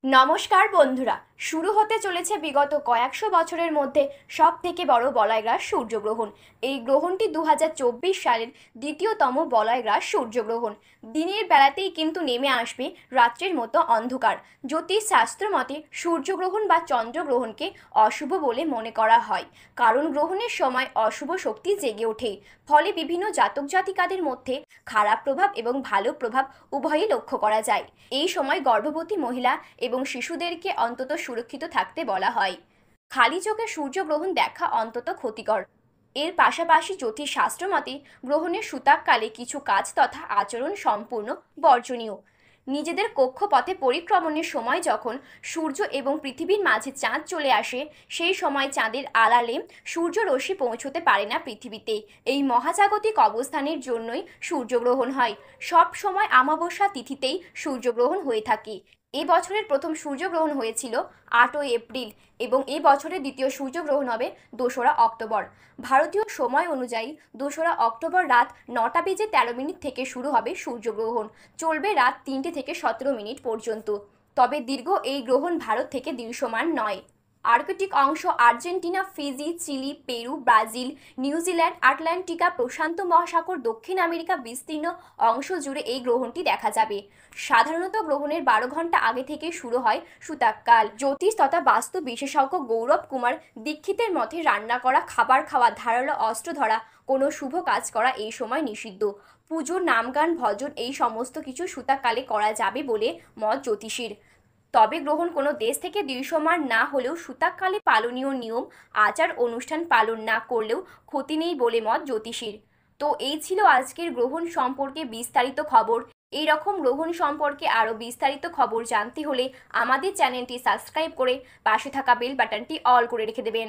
নমস্কার বন্ধুরা। শুরু হতে চলেছে বিগত কয়েকশো বছরের মধ্যে সব থেকে বড় বলয়গ্রাস সূর্যগ্রহণ। এই গ্রহণটি 2024 সালের দ্বিতীয়তম বলয়গ্রাস সূর্যগ্রহণ। দিনের বেলাতেই কিন্তু নেমে আসবে রাত্রির মতো অন্ধকার। জ্যোতিষ শাস্ত্র মতে সূর্যগ্রহণ বা চন্দ্রগ্রহণকে অশুভ বলে মনে করা হয়, কারণ গ্রহণের সময় অশুভ শক্তি জেগে ওঠে। ফলে বিভিন্ন জাতক জাতিকাদের মধ্যে খারাপ প্রভাব এবং ভালো প্রভাব উভয়ই লক্ষ্য করা যায়। এই সময় গর্ভবতী মহিলা এবং শিশুদেরকে অন্তত সুরক্ষিত থাকতে বলা হয়। খালি চোখে সূর্যগ্রহণ দেখা অন্তত ক্ষতিকর। এর পাশাপাশি জ্যোতিষশাস্ত্র মতে গ্রহণের সূতককালে কিছু কাজ তথা আচরণ সম্পূর্ণ বর্জনীয়। নিজেদের কক্ষপথে পরিক্রমণের সময় যখন সূর্য এবং পৃথিবীর মাঝে চাঁদ চলে আসে, সেই সময় চাঁদের আড়ালে সূর্যরশ্মি পৌঁছতে পারে না পৃথিবীতে। এই মহাজাগতিক অবস্থানের জন্যই সূর্যগ্রহণ হয়। সব সময় অমাবস্যা তিথিতেই সূর্যগ্রহণ হয়ে থাকে। এ বছরের প্রথম সূর্যগ্রহণ হয়েছিল 8 এপ্রিল এবং এই বছরের দ্বিতীয় সূর্যগ্রহণ হবে 2রা অক্টোবর। ভারতীয় সময় অনুযায়ী 2রা অক্টোবর রাত 9টা বেজে 13 মিনিট থেকে শুরু হবে সূর্যগ্রহণ, চলবে রাত 3টে থেকে 17 মিনিট পর্যন্ত। তবে দীর্ঘ এই গ্রহণ ভারত থেকে দৃশ্যমান নয়। আর্কটিক অংশ, Argentina, Fiji, Chile, Peru, Brazil, New Zealand, Antarctica, প্রশান্ত মহাসাগর, দক্ষিণ আমেরিকা বিস্তীর্ণ অংশ জুড়ে এই গ্রহণটি দেখা যাবে। সাধারণত গ্রহণের 12 ঘন্টা আগে থেকে শুরু হয় সূতককাল। জ্যোতিষ তথা বাস্তু বিশেষজ্ঞ গৌরব কুমার দীক্ষিতের মতে রান্না করা, খাবার খাওয়া, ধারালো অস্ত্র ধরা, কোনো শুভ কাজ করা এই সময় নিষিদ্ধ। পুজো, নামগান, ভজন এই সমস্ত কিছু সূতককালে করা যাবে বলে মত জ্যোতিষীর। তবে গ্রহণ কোনো দেশ থেকে দৃশ্যমান না হলেও সূতককালে পালনীয় নিয়ম আচার অনুষ্ঠান পালন না করলেও ক্ষতি নেই বলে মত জ্যোতিষীর। তো এই ছিল আজকের গ্রহণ সম্পর্কে বিস্তারিত খবর। এই রকম গ্রহণ সম্পর্কে আরও বিস্তারিত খবর জানতে হলে আমাদের চ্যানেলটি সাবস্ক্রাইব করে পাশে থাকা বেল বাটনটি অল করে রেখে দেবেন।